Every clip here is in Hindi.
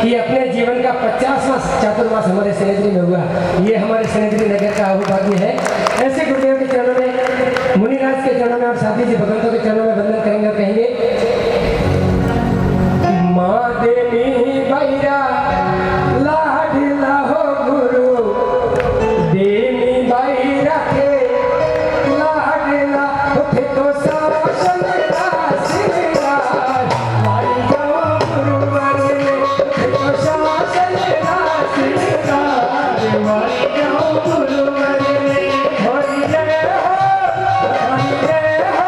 कि अपने जीवन का 50वां चातुर्मास हमारे सनेत्री में हुआ। ये हमारे सनेत्री नगर का अहोभाग्य है। ऐसे गुरुदेव के चरणों में, मुनिराज के चरणों में और साथी जी भगवंतों के चरणों में वंदन करेंगे और कहेंगे माँ देवी बैरा लाडला हो गुरु देवी बैरा के लाडला उठे तो शासन राशिराज भाई जाओ गुरु बने उठे तो शासन राशिराज भाई जाओ गुरु बने हरि जय हो हरि जय हो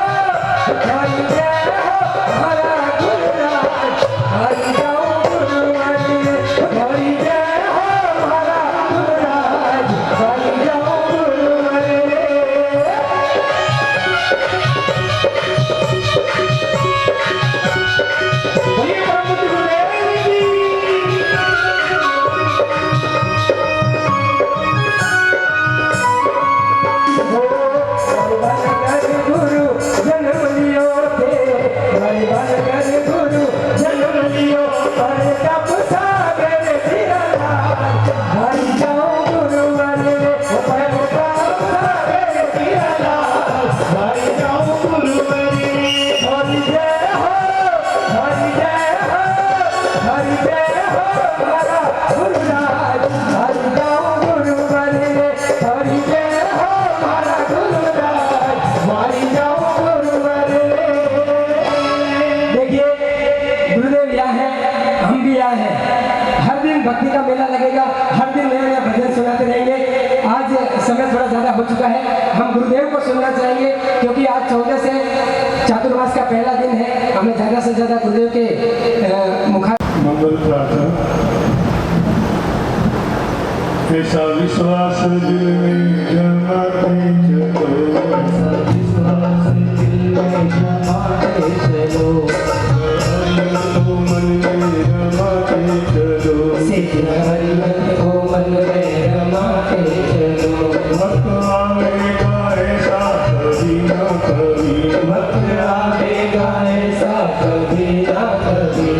हरि जय हो हरा गुरुराज हरि जाओ गुरु बने हरि जय हो हरा गुरुराज हरि जाओ गुरु बने। बोलिए प्रभु गुरुदेव की। गुरु जन्म लियो थे भाई बनकर गुरु जन्म लियो पर तप सागर सिरला भाई जाओ गुरु बने पर तप सागर सिरला भाई जाओ गुरु बने हरि जय हो हरि जय हो हरि जय हो हरा गुरुराज हरि जाओ गुरु बने हरि जय हो हरा गुरुराज हरि जाओ गुरु बने। देखिए गुरुदेव यहाँ है, हम भी यहाँ हैं। हर दिन भक्ति का मेला लगेगा, हर दिन नया नया भजन सुनाते रहेंगे। आज समय थोड़ा ज़्यादा हो चुका है, हम गुरुदेव को सुनना चाहेंगे क्योंकि आज 14 से चातुर्मास का पहला दिन है। हमें ज़्यादा से ज़्यादा गुरुदेव के मुखा मंगल प्रार्थना। ऐसा विश्वास दिल में जमाते चलो, ऐसा विश्वास दिल में जमाते चलो, हरि मन में रमाते चलो, हरि को मन में रमाते चलो। भक्त आवेगा ऐसा कभी न कभी, भक्त आवेगा ऐसा कभी ना कभी,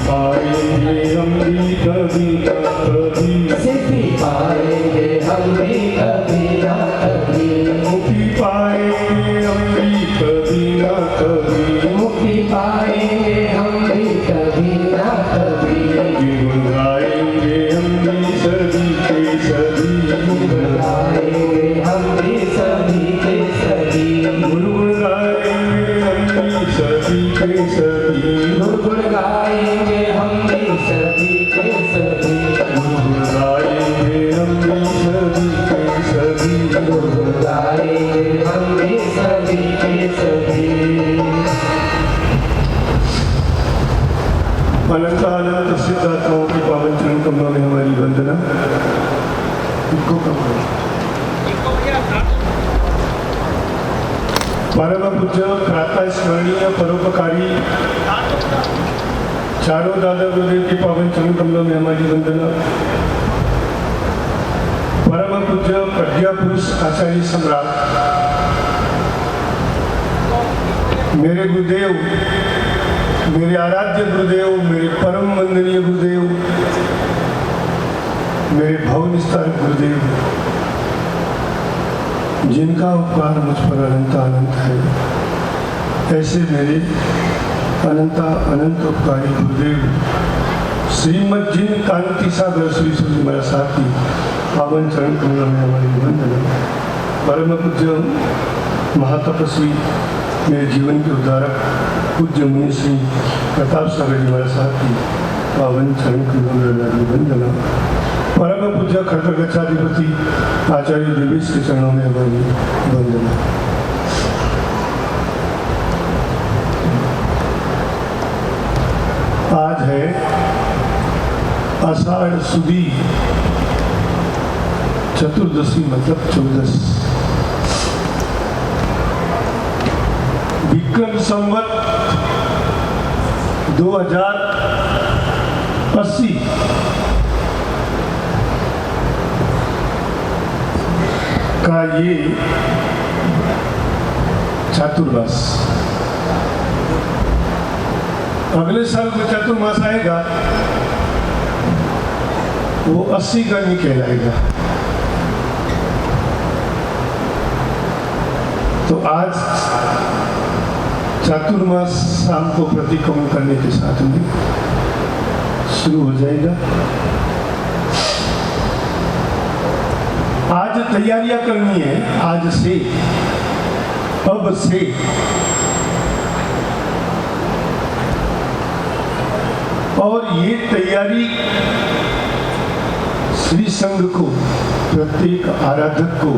पाएंगे हम भी कभी न कभी, सिद्धि पाएंगे हम भी कभी ना कभी, मुक्ति पाएंगे हम भी कभी न कभी, मुक्ति पाएंगे हम भी कभी ना कभी, जीवन गाएंगे हम भी सभी के सभी, गाएंगे हम भी सभी के सभी, गुरुगुण गाएंगे हम भी सभी के सभी, गुरुगुण गाएंगे हम भी सभी के सभी, गुरुगुण गाएंगे हम भी सभी के सभी, गुरुगुण गाएंगे हम भी सभी के सभी। अनंत अनंत सिद्धात्माओं के पावन चरण कमलों में हमारी वंदना। इनको कमल परम पूज्य प्रातः स्मरणीय परोपकारी चारों दादा गुरुदेव के पावन चरण कमलों में हमारी वंदना। परम पूज्य प्रज्ञा पुरुष आचार्य सम्राट मेरे गुरुदेव, मेरे आराध्य गुरुदेव, मेरे परम वंदनीय गुरुदेव, मेरे भवनिस्तार गुरुदेव, जिनका उपकार मुझ पर अनंत अनंत है, ऐसे मेरे अनंत अनंत उपकारी गुरुदेव श्रीमद जिन कांति सागर श्री सूर्य मेरा साथी पावन चरण कमलों में हमारी वंदना। परम पूज्य महातपस्वी मेरे जीवन के उद्धारक पूज्य मुनि श्री प्रताप सागर जी मेरा साथी पावन चरण कमलों में हमारी वंदना। परम पूज्य खड़गच्छाधिपति आचार्य देवेश के चरणों में हमारी वंदना। आज है आषाढ़ सुदी चतुर्दशी मतलब 14 विक्रम संवत 2080 का ये चातुर्मास। अगले साल जो चातुर्मास आएगा वो 80 का नहीं कहलाएगा। तो आज चातुर्मास शाम को प्रतिक्रमण करने के साथ में शुरू हो जाएगा। आज तैयारियां करनी है, आज से, अब से। और ये तैयारी श्री संघ को, प्रत्येक आराधक को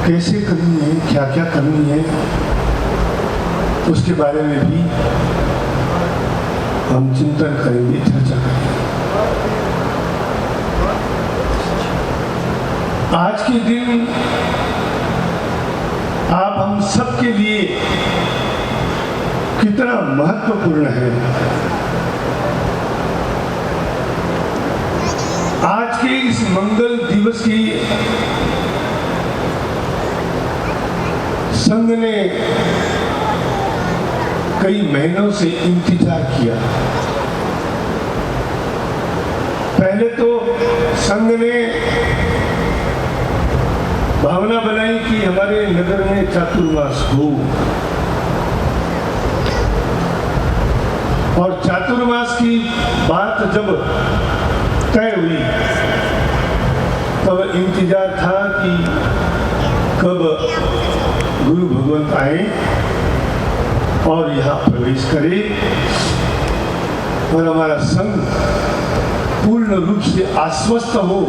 कैसे करनी है, क्या क्या करनी है, उसके बारे में भी हम चिंतन करेंगे, चर्चा करेंगे। आज के दिन आप हम सबके लिए कितना महत्वपूर्ण है। आज के इस मंगल दिवस की संघ ने कई महीनों से इंतजार किया। पहले तो संघ ने भावना बनाई कि हमारे नगर में चातुर्मास हो, और चातुर्मास की बात जब तय हुई तब इंतजार था कि कब गुरु भगवंत आए और यहाँ प्रवेश करे और हमारा संघ पूर्ण रूप से आश्वस्त हो,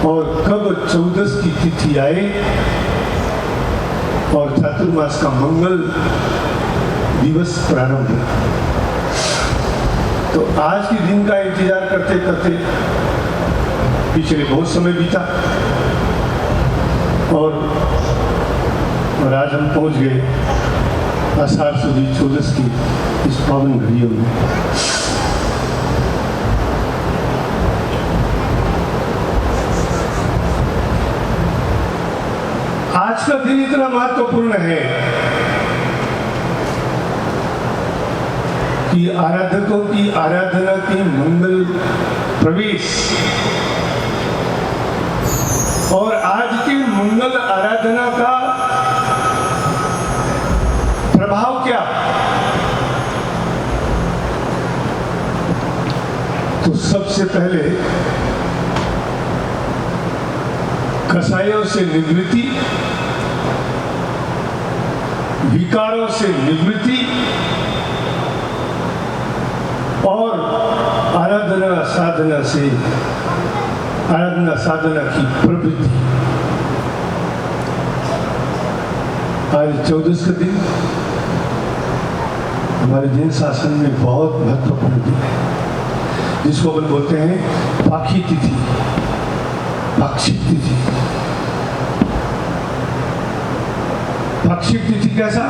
और कब 14 की तिथि आए और चातुर्मास का मंगल दिवस प्रारंभ हो। तो आज के दिन का इंतजार करते करते पिछले बहुत समय बीता, और आज हम पहुंच गए आषाढ़ सुदी 14 की इस पावन घड़ियों में। आज का दिन इतना महत्वपूर्ण है कि आराधकों की आराधना की मंगल प्रवेश, और आज की मंगल आराधना का प्रभाव क्या। तो सबसे पहले कसायों से निवृत्ति, विकारों से निवृत्ति, और आराधना साधना की प्रवृत्ति। आज 14 का दिन हमारे जैन शासन में बहुत महत्वपूर्ण दिन है, जिसको अपन बोलते हैं पाखी तिथि, पाक्षिक तिथि। पाक्षिक तिथि कैसा,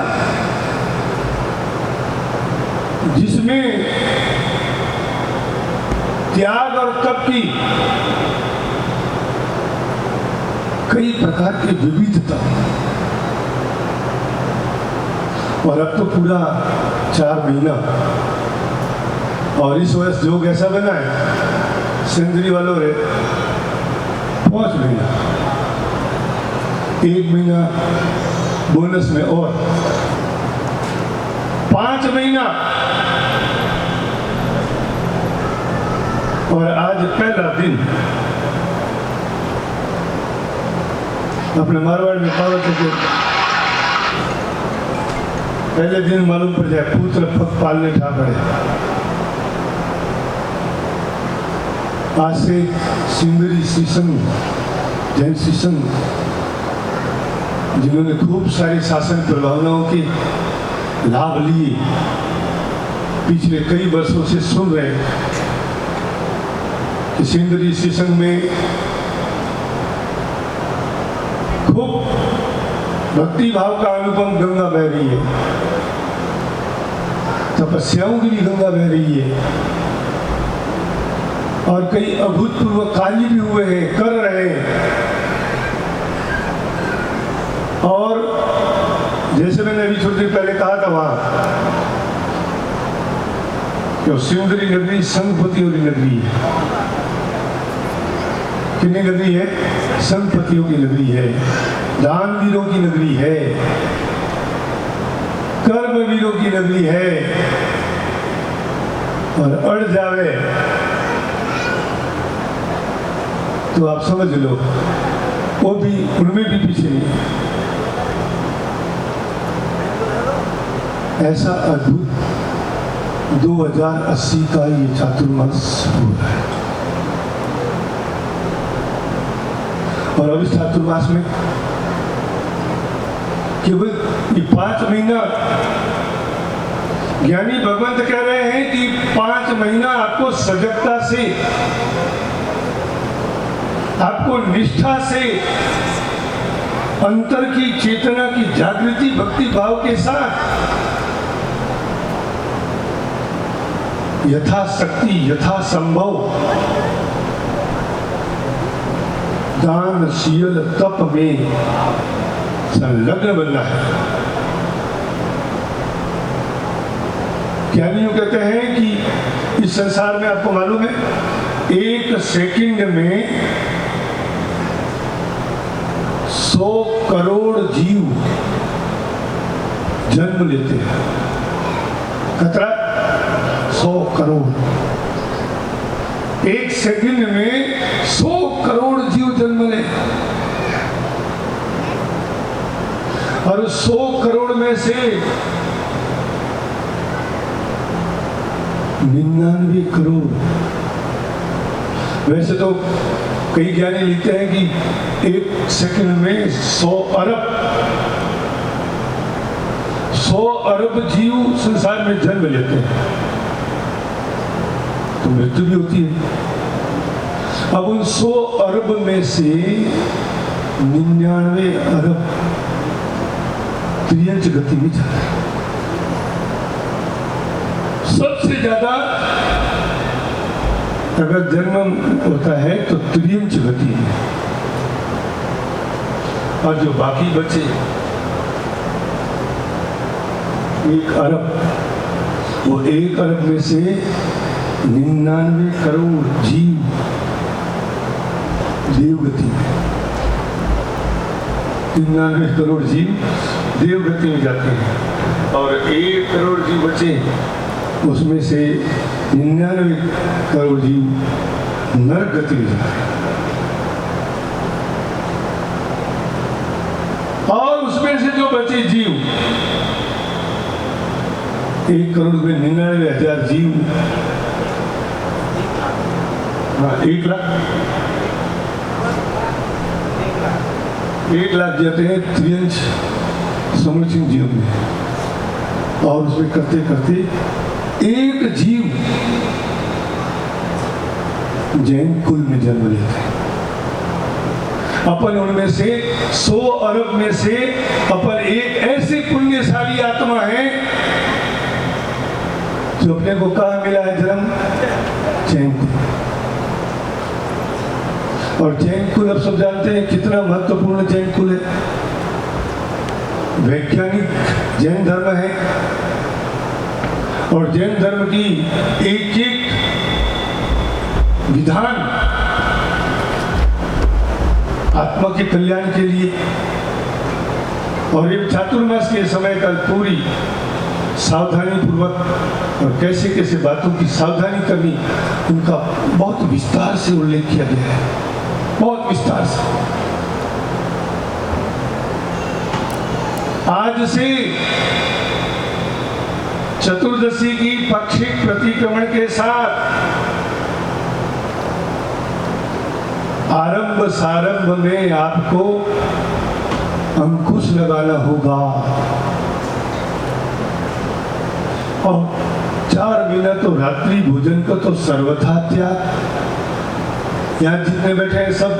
जिसमें त्याग और तप की कई प्रकार की विविधता, और अब तो पूरा 4 महीना, और इस वर्ष योग ऐसा बना है सिंदरी वालों रे 5 महीना, 1 महीना बोनस में, और 5 महीना। और आज पहला दिन अपने मारवाड़ में कहावत है कि पहले दिन मालूम पड़ जाए पुत्र पग पालने ठा पड़े। आज से सिंदरी शीशम, जैन शीशम, जिन्होंने खूब सारी शासन प्रभावनाओं के लाभ लिए, पिछले कई वर्षों से सुन रहे कि सिंदरी शीशम में खूब भक्ति भाव का अनुपम गंगा बह रही है, तपस्याओं की भी गंगा बह रही है, और कई अभूतपूर्व कार्य भी हुए हैं, कर रहे हैं। और जैसे मैंने अभी थोड़ी देर पहले कहा था वहां तो सुंदरी नगरी संगपतियों की नगरी है। कितनी नगरी है? संगपतियों की नगरी है, दानवीरों की नगरी है, कर्मवीरों की नगरी है। और अड़ जावे तो आप समझ लो वो भी, उनमें भी पीछे नहीं है। ऐसा अद्भुत 2080 का ये चातुर्मास हो रहा है। और अब इस चातुर्मास में केवल ये 5 महीना, ज्ञानी भगवंत कह रहे हैं कि 5 महीना आपको सजगता से, आपको निष्ठा से, अंतर की चेतना की जागृति भक्ति भाव के साथ यथाशक्ति यथासंभव दानशील तप में संलग्न बनना है। ज्ञानियों कहते हैं कि इस संसार में, आपको मालूम है, 1 सेकंड में 100 करोड़ जीव जन्म लेते हैं। कितना? 100 करोड़। 1 सेकंड में 100 करोड़ जीव जन्म ले, और 100 करोड़ में से 99 करोड़, वैसे तो कई ज्ञानी लिखते हैं कि 1 सेकंड में 100 अरब जीव संसार में जन्म लेते हैं, तो मृत्यु भी होती है। अब उन 100 अरब में से 99 अरब त्रियंच गति में जाते हैं। सबसे ज्यादा अगर जन्म होता है तो त्रियंच गति में, और जो बाकी बचे 1 अरब, वो 1 अरब में से 99 करोड़ जीव देवगति में, 99 करोड़ जीव देवगति में जाते हैं, और 1 करोड़ जीव बचे, उसमें से 99 करोड़ जीव नरक गति में जाते हैं। और उसमें से जो बचे जीव, 1 करोड़ में 99,000 जीव, हाँ 1 लाख जाते हैं त्रियंश समुचित जीव में, और उसमें करते करते 1 जीव जैन कुल में जन्म लेते हैं। अपन उनमें से 100 अरब में से अपन एक ऐसे पुण्यशाली आत्मा है जो अपने को कहाँ मिला है जन्म? जैन कुल। और जैन कुल अब सब जानते हैं कितना महत्वपूर्ण जैन कुल है। वैज्ञानिक जैन धर्म है, और जैन धर्म की एक एक विधान आत्मा के कल्याण के लिए, और एक चातुर्मास के समय का पूरी सावधानी पूर्वक और कैसे कैसे बातों की सावधानी करनी, उनका बहुत विस्तार से उल्लेख किया गया है, बहुत विस्तार से। आज से चतुर्दशी की पाक्षिक प्रतिक्रमण के साथ आरंभ सारंभ में आपको अंकुश लगाना होगा, और 4 महीना तो रात्रि भोजन का तो सर्वथा त्याग। यहाँ जितने बैठे हैं सब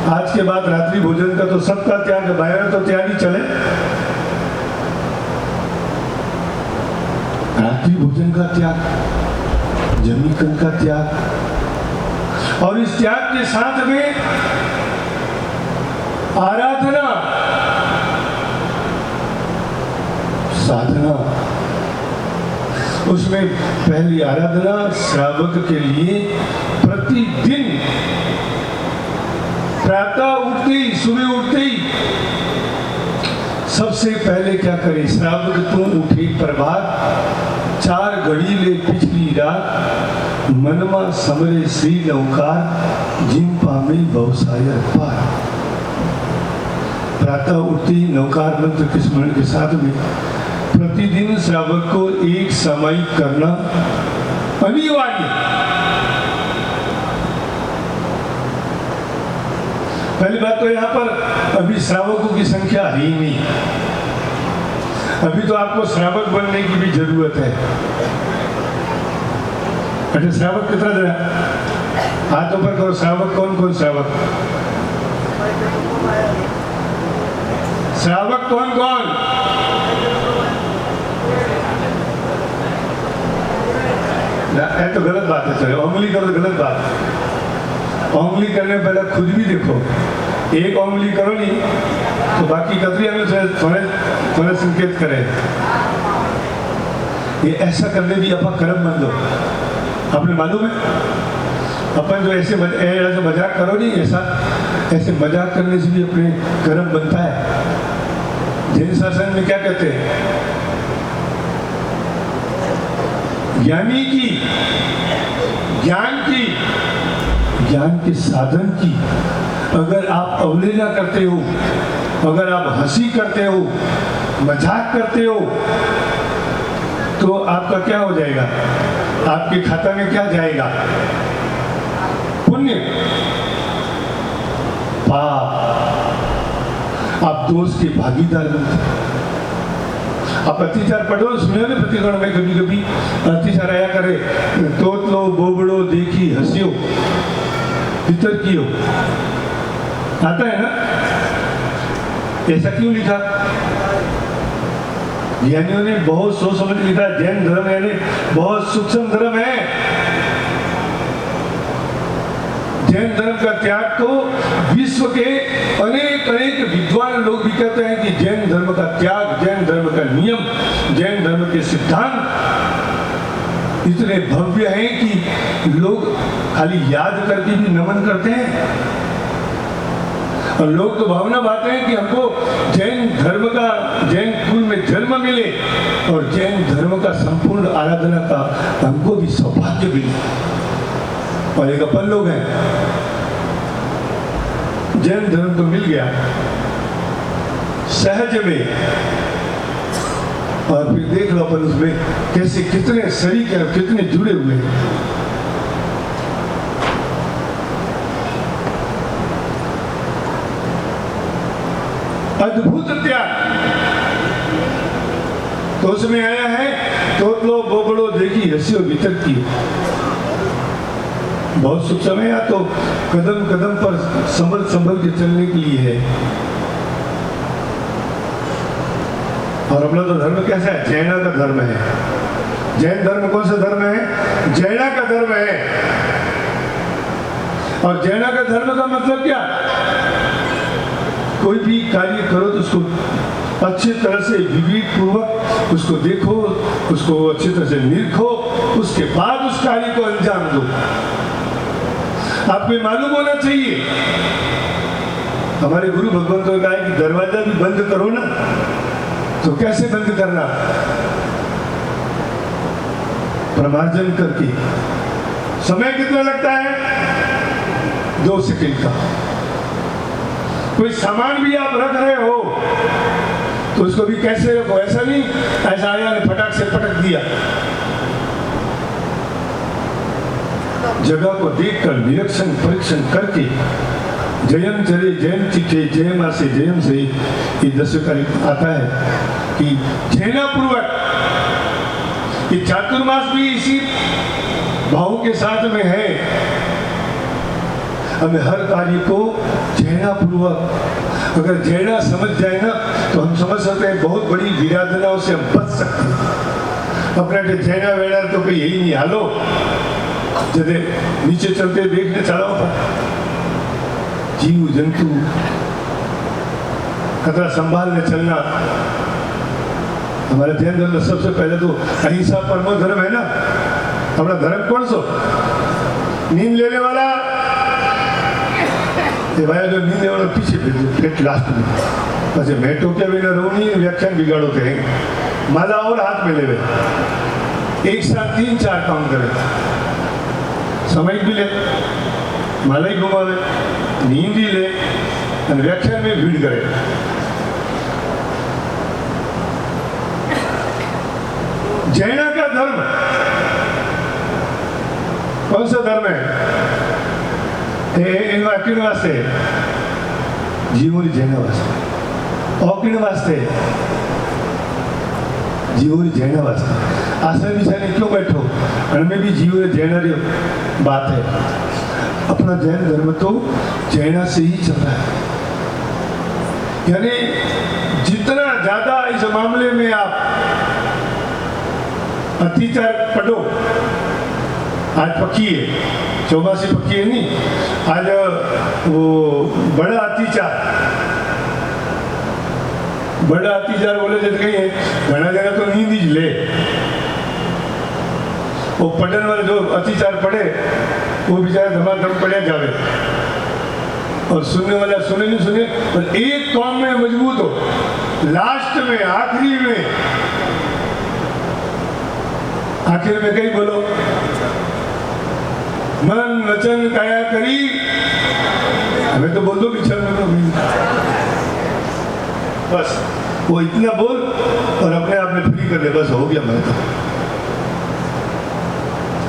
आज के बाद रात्रि भोजन का तो सबका त्याग है, बाहर तो त्याग ही चले। रात्रि भोजन का त्याग, जमीकन का त्याग, और इस त्याग के साथ में आराधना, साधना, उसमें पहली आराधना श्रावक के लिए प्रतिदिन प्रातः उठते ही, सुबह उठते ही सबसे पहले क्या करे? श्रावक तू उठी प्रभात 4 घड़ी ले पिछली रात मनमा समरे श्री नौकार जिन पामे बहुसायर पार। प्रातः उठते ही नौकार मंत्र के स्मरण के साथ में प्रतिदिन श्रावक को एक सामायिक करना अनिवार्य। पहली बात तो यहाँ पर अभी श्रावकों की संख्या है ही नहीं। अभी तो आपको श्रावक बनने की भी जरूरत है। अच्छा, श्रावक कितना जरा हाथों पर करो। श्रावक कौन कौन? श्रावक श्रावक कौन कौन? ये तो गलत बात है। चलो उंगली करो तो गलत बात है। उंगली करने पहले खुद भी देखो। एक उंगली करो नहीं तो बाकी कतरिया में थोड़े संकेत करें। ये ऐसा करने भी अपना कर्म बन दो। आपने मालूम है अपन जो ऐसे मजाक करो नहीं, ऐसे मजाक करने से भी अपने कर्म बनता है। जैन शासन में क्या कहते हैं? ज्ञानी की, ज्ञान के साधन की अगर आप अवहेलना करते हो, अगर आप हंसी करते हो, मजाक करते हो, तो आपका क्या हो जाएगा? आपके खाता में क्या जाएगा? पुण्य, पाप। आप दोष के भागीदार बनते। आप अत्याचार पढ़ो, सुने ना प्रतिगण में कभी कभी अत्याचार आया करे, तोतलो बोबड़ो देखी हंसियो भीतर कियो, आता है ना? ऐसा क्यों लिखा? ज्ञानियों ने बहुत सोच समझ लिखा। जैन धर्म यानी बहुत सूक्ष्म धर्म है। जैन धर्म का त्याग तो विश्व के अनेक विद्वान लोग भी कहते हैं कि जैन धर्म का त्याग, जैन धर्म का नियम, जैन धर्म के सिद्धांत इतने भव्य हैं कि लोग खाली याद करके भी नमन करते हैं। और लोग तो भावना बातें हैं कि हमको जैन धर्म का, जैन कुल में जन्म मिले और जैन धर्म का संपूर्ण आराधना का हमको भी सौभाग्य मिले। और एक अपन लोग हैं, जैन धर्म तो मिल गया सहज में, और फिर देख लो अपन उसमें कैसे कितने शरीक हैं, कितने जुड़े हुए हैं। अद्भुत त्याग तो उसमें आया है। तोतलो बोबड़ो देखी हंसियो भीतर की। बहुत सूक्ष्म है, या तो कदम कदम पर संभल के चलने के लिए है। और अपना तो धर्म कैसा है? जैना का धर्म है। जैन धर्म कौन सा धर्म है? जैना का धर्म है। और जैना का धर्म का मतलब क्या? कोई भी कार्य करो तो उसको अच्छी तरह से विवेक पूर्वक उसको देखो, उसको अच्छी तरह से निरखो, उसके बाद उस कार्य को अंजाम दो। आपको मालूम होना चाहिए, हमारे गुरु भगवंतों ने कहा है कि दरवाजा भी बंद करो ना, तो कैसे बंद करना? प्रमार्जन करके। समय कितना लगता है? 2 सेकंड का। कोई सामान भी आप रख रहे हो तो उसको भी कैसे रखो? ऐसा नहीं ऐसा आया ने फटाक से पटक दिया। जगह को देखकर निरीक्षण परीक्षण करके जयम चले जयम चिखे जयम आसे जयम से ये 10 कार्य आता है कि जैना पूर्वक ये चातुर्मास भी इसी भाव के साथ में है। हमें हर कार्य को जैना पूर्वक, अगर जैना समझ जाए ना तो हम समझ सकते हैं बहुत बड़ी विराधनाओं से हम बच सकते हैं। अपना जैना वेड़ा तो कोई यही नहीं। हालो जदे नीचे चलते देखने चढ़ाओ पर जीव जंतु खतरा संभालने चलना, हमारे जैन धर्म में सबसे पहले तो अहिंसा परमो धर्म है ना। हमारा धर्म कौन सो? नींद लेने वाला, ये भाई जो नींद लेने वाला पीछे फिर लास्ट में પછી मैं टोके भी ना रहूँ नहीं, व्याख्यान बिगाड़ो थे माला और हाथ में ले एक साथ 3-4 काम करे, समय भी ले, माला ही घुमावे, नींद ही ले और व्याख्यान में भीड़ करे। जैन का धर्म कौन सा धर्म है? किन वास्ते? जीवोरी जैन वास्ते। और किन वास्ते? जीवोरी जैन वास्ते। आसन विषय क्यों बैठो? हमें भी जीवोरी जैन बात है। अपना जैन धर्म तो जैना से ही चल रहा है। यानी जितना ज्यादा इस मामले में आप अत्याचार पढ़ो, आज पक्की है, 84 पक्की है नहीं, आज वो बड़ा अत्याचार बोले जैसे कहीं है, घना जगह तो नींद ही ले, वो पढ़ने वाले जो अत्याचार पढ़े वो बेचारे धमाधम पढ़े जावे, और सुनने वाला सुने नहीं सुने, और एक कौम में मजबूत हो, लास्ट में आखिर में कहीं बोलो मन वचन काया करी, हमें तो बोल दो कि चल बस वो इतना बोल और अपने आप में फ्री कर ले, बस हो गया। मैं तो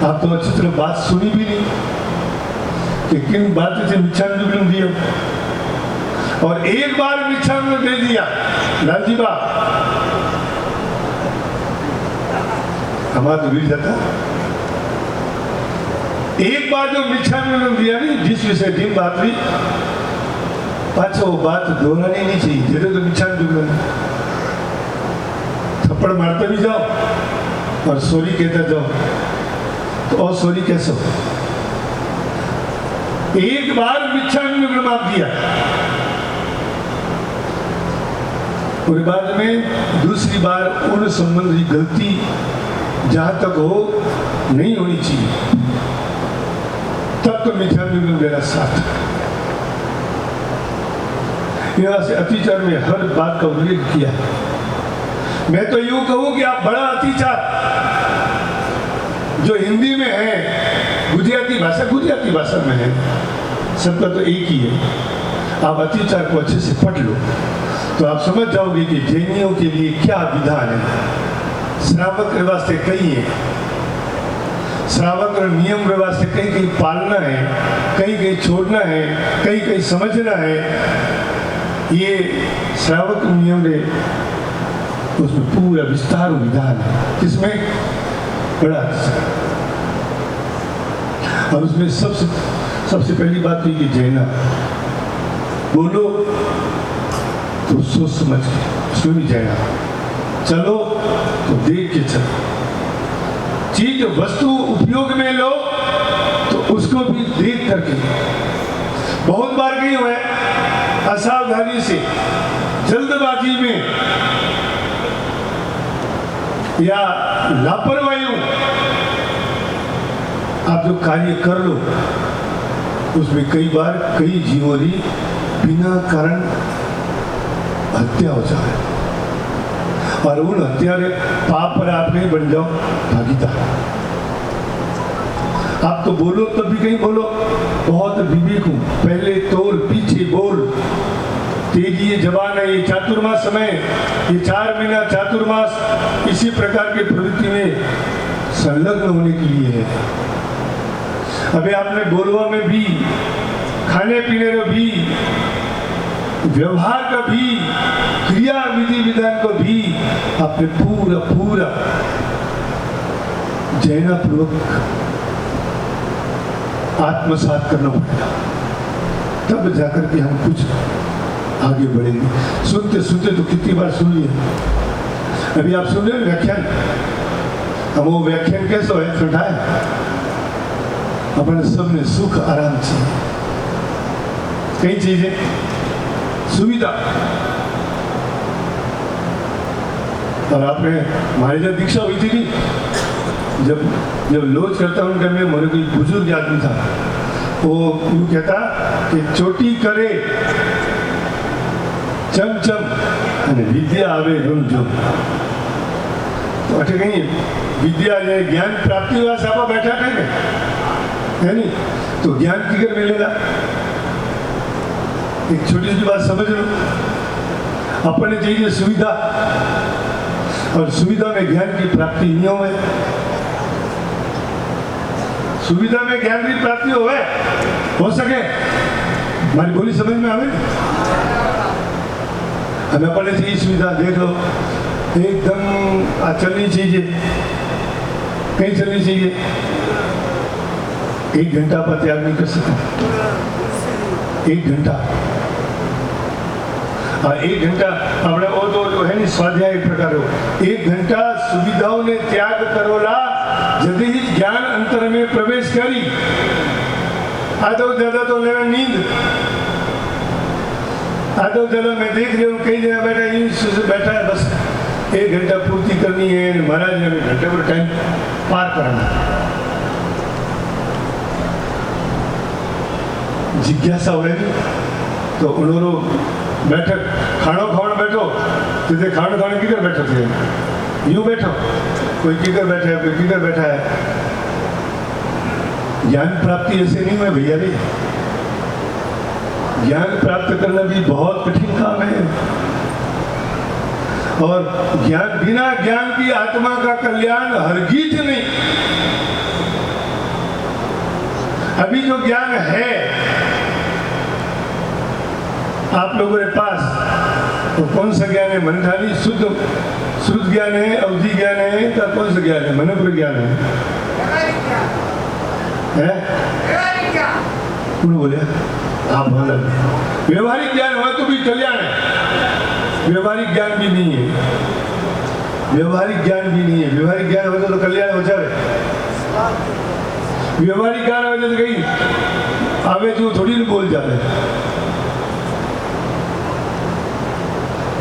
आप तो अच्छी तरह बात सुनी भी नहीं कि किन बातें से मिच्छामि दिया, और एक बार मिच्छामि दे दिया लालजी बा हमारा तो वीर जाता। एक बार जो मिच्छामि दिया नहीं, जिस विषय दिन बात हुई पाछा वो बात दोहरानी नहीं चाहिए, जैसे तो मिच्छामि थप्पड़ मारते भी जाओ और सॉरी कहते जाओ, तो और सॉरी कैसे? एक बार मिच्छामि माफ दिया, और बाद में दूसरी बार उन संबंधी गलती जहां तक हो नहीं होनी चाहिए, तब तो मिच्छामि मेरा साथ। यहाँ से अत्याचार में हर बात का उल्लेख किया है। मैं तो यूं कहूं कि आप बड़ा अत्याचार जो हिंदी में है, गुजराती भाषा में है, सबका तो एक ही है। आप अत्याचार को अच्छे से पढ़ लो तो आप समझ जाओगे कि जैनियों के लिए क्या विधान है। श्रावक व्यवस्था कई है, श्रावक नियम व्यवस्था कहीं कहीं पालना है, कहीं कहीं छोड़ना है, कहीं कहीं समझना है। ये श्रावक नियम रे उसमें पूरा विस्तार विधान है, किसमें बड़ा, और उसमें सबसे पहली बात है कि जैना बोलो तो सोच समझ के, उसमें भी जैना चलो तो देख के चलो, चीज वस्तु उपयोग में लो तो उसको भी देख करके। बहुत बार कहीं हुआ है असावधानी से, जल्दबाजी में या लापरवाही आप जो कार्य कर लो उसमें कई बार कई जीवों की बिना कारण हत्या हो जाए, और उन हत्या के पाप पर आप नहीं बन जाओ भागीदार। आप तो बोलो तब भी कहीं बोलो बहुत विवेक हूं, पहले तोल पीछे बोल, तेजी ये जवान है, ये चातुर्मास समय, ये 4 महीना चातुर्मास इसी प्रकार की प्रवृत्ति में संलग्न होने के लिए है। अभी आपने बोलवा में भी, खाने पीने का भी, व्यवहार का भी, क्रिया विधि विधान को भी आपने पूरा जैना पूर्वक आत्मसात करना पड़ेगा, तब जाकर के हम कुछ आगे बढ़ेंगे। सुनते तो कितनी बार सुन लिया, अभी आप सुन रहे व्याख्यान, अब वो व्याख्यान कैसा है सुनाए, अपने सबने सुख आराम चाहिए, कई चीजें सुविधा, और आपने हमारी जब दीक्षा हुई थी जब जब लोच करता उनका में मेरे कोई बुजुर्ग आदमी था, वो यूँ कहता कि चोटी करे चमचम અને વિદ્યા આવે રૂમઝૂમ। તો એટલે કહીએ વિદ્યા જે જ્ઞાન પ્રાપ્તિ વાસ આપા बैठा थे ने है नहीं, तो ज्ञान किधर मिलेगा? एक छोटी सी बात समझ लो, अपने चाहिए सुविधा, और सुविधा में ज्ञान की प्राप्ति नहीं हो। सुविधा में ज्ञान की प्राप्ति हो सके, हमारी बोली समझ में आवे। हमें अपने से सुविधा देख लो, एकदम चलनी चाहिए, कहीं चलनी चाहिए, 1 घंटा पर त्याग नहीं कर सकता। 1 घंटा, हाँ 1 घंटा अपने वो तो है नहीं स्वाध्याय एक प्रकार हो। 1 घंटा सुविधाओं ने त्याग करोला, यदि ज्ञान अंतर में प्रवेश करी आधो ज्यादा तो लेना नींद, आधो ज्यादा मैं देख रही हूँ कई जगह बैठा यूं बैठा है, बस 1 घंटा पूर्ति करनी है, महाराज ने घंटे पर टाइम पार करना। जिज्ञासा हो तो उन्होंने बैठक खाणो खाण बैठो तो खाणो खाने किधर बैठो थे, यूं बैठो, कोई किधर बैठा है, कोई किधर बैठा है। ज्ञान प्राप्ति ऐसे नहीं हुए भैया रे, ज्ञान प्राप्त करना भी बहुत कठिन काम है, और ज्ञान बिना ज्ञान की आत्मा का कल्याण हरगिज नहीं। अभी जो ज्ञान है आप लोगों के पास, तो कौन सा ज्ञान है? मनधानी शुद्ध ज्ञान है, अवधि ज्ञान है, तो कौन सा ज्ञान है? मनोपर ज्ञान है? कौन बोले? आप बोला व्यवहारिक ज्ञान हो तो भी कल्याण है, व्यवहारिक ज्ञान भी नहीं है, व्यवहारिक ज्ञान भी नहीं है। व्यवहारिक ज्ञान हो तो कल्याण हो जाए, व्यवहारिक ज्ञान हो तो कहीं आवे तो थोड़ी नहीं बोल जाते।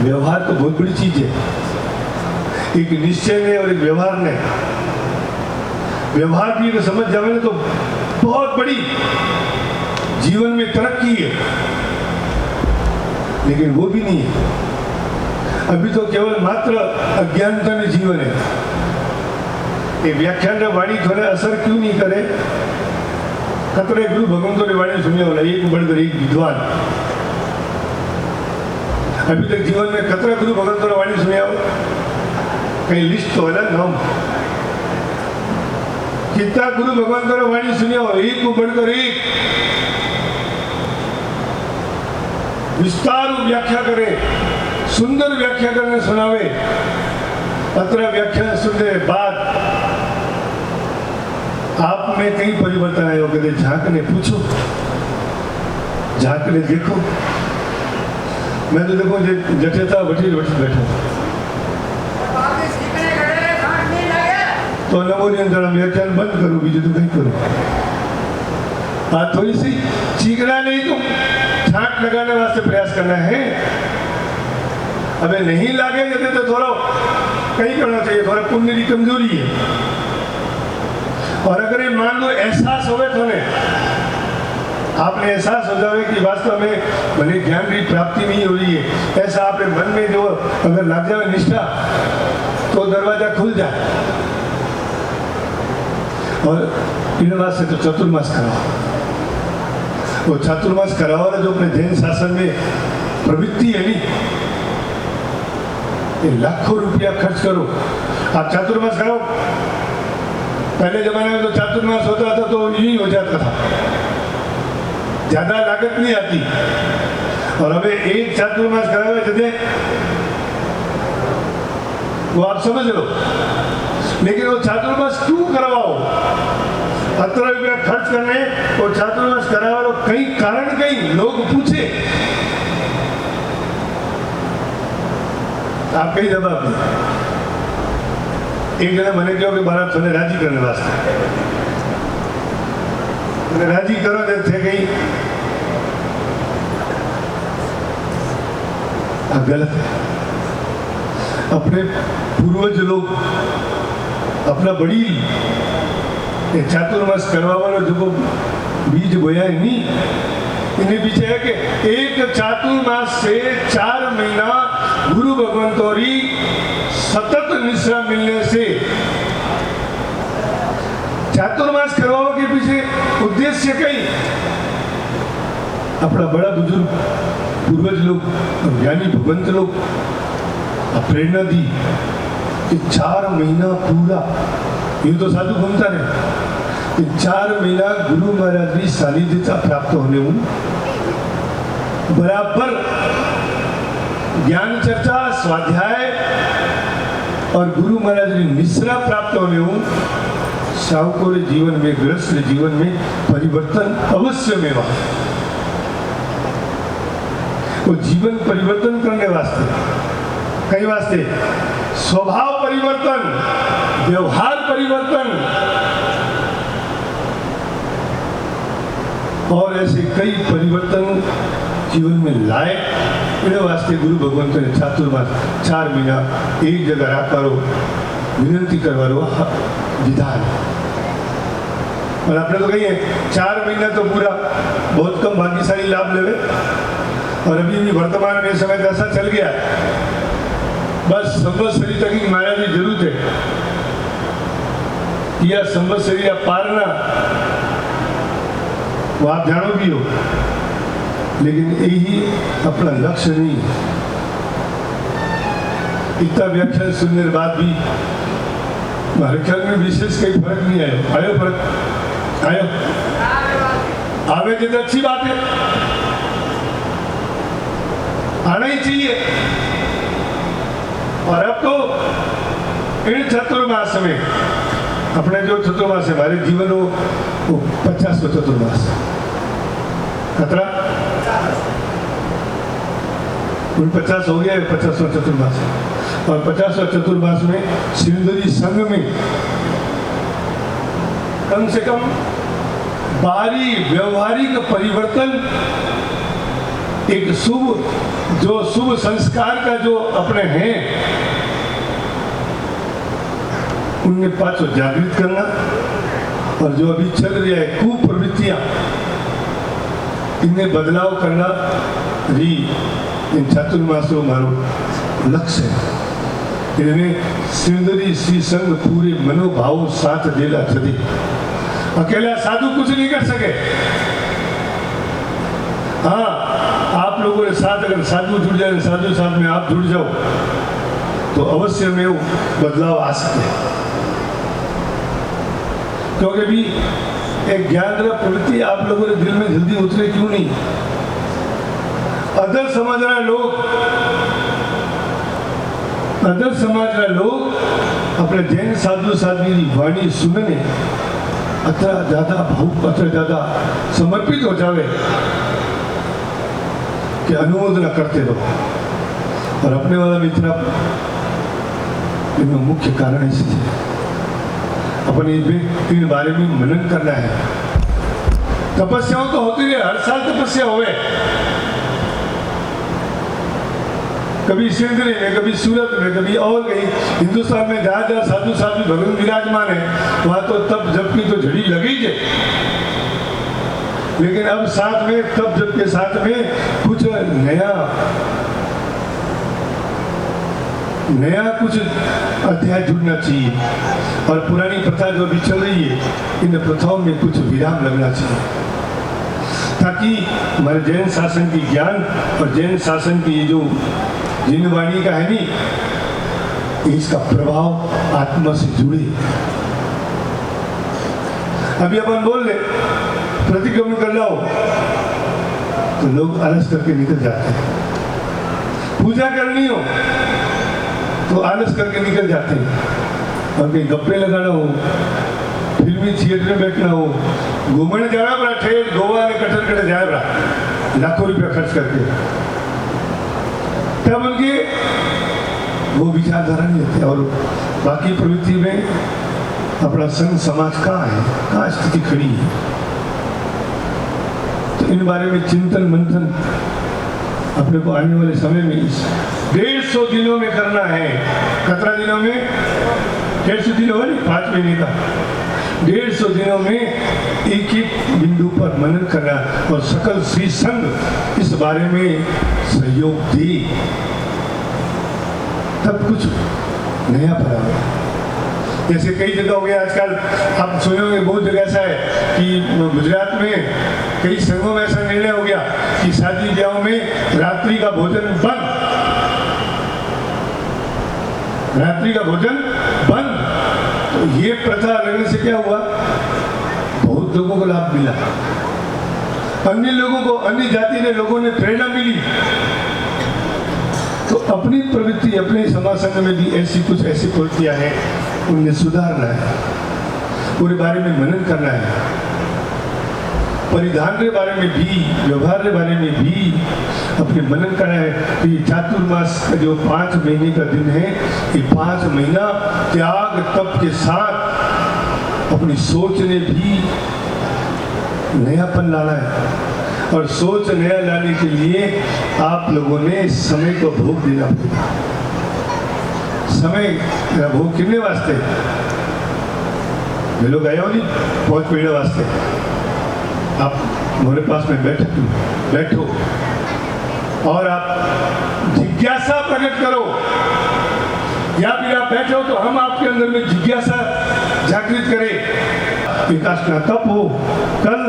व्यवहार तो बहुत बड़ी चीज है, एक निश्चय ने और एक व्यवहार ने, व्यवहार की अगर समझ जावे ना तो बहुत बड़ी जीवन में तरक्की है, लेकिन वो भी नहीं है। अभी तो केवल मात्र अज्ञानता में जीवन है। ये व्याख्यान वाणी थोड़े असर क्यों नहीं करे? कतरे गुरु भगवंतों ने वाणी सुनिया होला, एक बढ़कर एक विद्वान। अभी तक जीवन में कतरा गुरु भगवंतों ने वाणी सुनिया हो, कहीं लिस्ट तो है ना नाम, कितना गुरु भगवंतों ने वाणी सुनिया हो, एक को बढ़कर एक विस्तार व्याख्या करे, सुंदर व्याख्या करने सुनावे। अत्र व्याख्यान सुनने बाद आप में कहीं परिवर्तन आयो, कहते झांकने पूछो, झांकने देखो। मैं तो देखो जठेता वठी बैठा तो नमोनियन व्याख्यान बंद करूं, बीजू तो कहीं करूं। थोड़ी सी चीखना नहीं, तो छांट लगाने वास्ते प्रयास करना है। अबे नहीं लागे जैसे तो थोड़ा कहीं करना चाहिए, थोड़ा पुण्य की कमजोरी है। और अगर ये मान लो एहसास होवे तो ने आपने एहसास हो जाए कि वास्तव में भले ज्ञान की प्राप्ति नहीं हो रही है, ऐसा आपके मन में जो अगर लग जाए निष्ठा, तो दरवाजा खुल जाए। और इन वास्ते तो चतुर्मास कराओ, वो चतुर्मास कराओ जो अपने जैन शासन में प्रवृत्ति है नहीं, ये लाखों रुपया खर्च करो, आप चातुर्मास कराओ। पहले जमाने में तो चातुर्मास होता था तो यही हो जाता था, ज्यादा लागत नहीं आती। और अबे एक चातुर्मास करावे जैसे वो आप समझ लो, लेकिन वो चातुर्मास क्यों करवाओ? 17 रुपया खर्च करने और चातुर्मास करावा, तो कई कारण कई लोग पूछे, आप कई जवाब दें। एक जने मैंने कहो कि महाराज थोड़े राजी करने वास्ते, मैंने राजी करो थे कहीं, गलत है। अपने पूर्वज लोग अपना बड़ी એ ચાતુર્માસ કરવાનો જો બીજ બોયા નહીં એને पीछे है कि एक चातुर्मास से 4 महीना गुरु भगवंतोरी सतत निश्रा मिलने से चातुर्मास करवाओ के पीछे उद्देश्य कई अपना बड़ा बुजुर्ग पूर्वज लोग ज्ञानी भगवंत लोग प्रेरणा दी कि 4 महीना पूरा ये तो साधु घूमता रहे कि 4 महीना गुरु महाराज की सानिध्यता प्राप्त होने हूँ बराबर ज्ञान चर्चा स्वाध्याय और गुरु महाराज की निश्रा प्राप्त होने हूँ सावकों जीवन में गृहस्थ जीवन में परिवर्तन अवश्य में वहां वो जीवन परिवर्तन करने वास्ते कई वास्ते स्वभाव परिवर्तन व्यवहार परिवर्तन और ऐसे कई परिवर्तन जीवन में लाए इन वास्ते गुरु भगवंत ने चातुर्मास 4 महीना एक जगह राखवारो विनंती करवारो विधान और आपने तो कही है 4 महीना तो पूरा बहुत कम भाग्यशाली लाभ लेवे और अभी भी वर्तमान में समय ऐसा चल गया बस संवत्सरी तक ही महाराज की जरूरत है या संवत्सरी या पारना वो आप जानो भी हो लेकिन यही अपना लक्ष्य नहीं इतना व्याख्यान सुनने के बाद भी हमारे ख्याल में विशेष कोई फर्क नहीं आया आयो फर्क आयो आवे तो अच्छी बात है आना ही चाहिए और अब तो इन चतुर्मास में अपने जो चतुर्मास है हमारे जीवन वो 50वां चतुर्मास खतरा 50 हो गया 50वां चतुर्मास और 50वां चतुर्मास में सिंदूरी संघ में कम से कम बाहरी व्यवहारिक परिवर्तन एक शुभ संस्कार का जो अपने हैं उनमें पांचों जागृत करना और जो अभी चल रही है कुप्रवृत्तियां इनमें बदलाव करना भी इन चातुर्मासों मारो लक्ष्य है इनमें सिंदरी श्री संघ पूरे मनोभाव साथ देला थी अकेला साधु कुछ नहीं कर सके हाँ आप लोगों के साथ अगर साधु जुड़ जाए साधु साथ में आप जुड़ जाओ तो अवश्य में वो बदलाव आ सके क्योंकि भी एक ज्ञान प्रवृत्ति आप लोगों के दिल में जल्दी उतरे क्यों नहीं अदर समाज लोग अपने जैन साधु साध्वी की वाणी सुनने अतरा ज्यादा भावुक अतरा ज्यादा समर्पित हो जावे कि अनुमोदना करते रहो और अपने वाला मित्र इनमें मुख्य कारण ऐसे है अपने इन बारे में मनन करना है तपस्याओं तो होती है हर साल तपस्या हुए कभी सिंधरी में कभी सूरत में कभी और कहीं हिंदुस्तान में जहाँ जहाँ साधु साधु भगवान विराजमान है वहाँ तो तप जप की तो झड़ी लगी है लेकिन अब साथ में तप जप के साथ में कुछ नया कुछ अध्याय जुड़ना चाहिए और पुरानी प्रथा जो अभी चल रही है इन प्रथाओं में कुछ विराम लगना चाहिए ताकि हमारे जैन शासन की ज्ञान और जैन शासन की ये जो जिन वाणी का है नहीं इसका प्रभाव आत्मा से जुड़े अभी अपन बोल ले प्रतिक्रमण कर लो तो लोग आलस करके निकल जाते हैं पूजा करनी हो तो आलस करके निकल जाते हैं और कहीं गप्पे लगाना हो फिल्मी थिएटर में बैठना हो घूमने जाना पड़ा ठेठ गोवा ने कटर कटे जाए पड़ा लाखों रुपया खर्च करके तब उनकी वो विचारधारा नहीं होती और बाकी प्रवृत्ति में अपना संघ समाज कहाँ है कहाँ स्थिति खड़ी है तो इन बारे में चिंतन मंथन अपने को आने वाले समय में इस 150 दिनों में करना है। कितना दिनों में? 150 दिनों है, 5 महीने का। 150 दिनों में एक एक बिंदु पर मनन करना और सकल श्री संघ इस बारे में सहयोग दे, तब कुछ नया पड़ा। जैसे कई जगह हो गया आजकल, आप सुने होंगे बहुत जगह ऐसा है कि गुजरात में कई संघों में ऐसा निर्णय हो गया कि शादी ब्याहों में रात्रि का भोजन बंद, रात्रि का भोजन बंद। तो ये प्रथा लगने से क्या हुआ, बहुत लोगों को लाभ मिला, अन्य लोगों को, अन्य जाति के लोगों ने प्रेरणा मिली। तो अपनी प्रवृत्ति, अपने समाज संघ में भी ऐसी कुछ ऐसी प्रवृत्तियां हैं, उन्हें सुधारना है, पूरे बारे में मनन करना है, परिधान के बारे में भी, व्यवहार के बारे में भी अपने मनन करना है। तो ये चातुर्मास का जो 5 महीने का दिन है, ये 5 महीना त्याग तप के साथ अपनी सोच ने भी नयापन लाना है। और सोच नया लाने के लिए आप लोगों ने समय को भोग देना पड़ेगा। समय का भोग कितने वास्ते? ये लोग आए हो नहीं, 5 पीढ़ी वास्ते। आप मेरे पास में बैठो और आप जिज्ञासा प्रकट करो, या फिर आप बैठे हो तो हम आपके अंदर में जिज्ञासा जागृत करें। विकास का तप हो। कल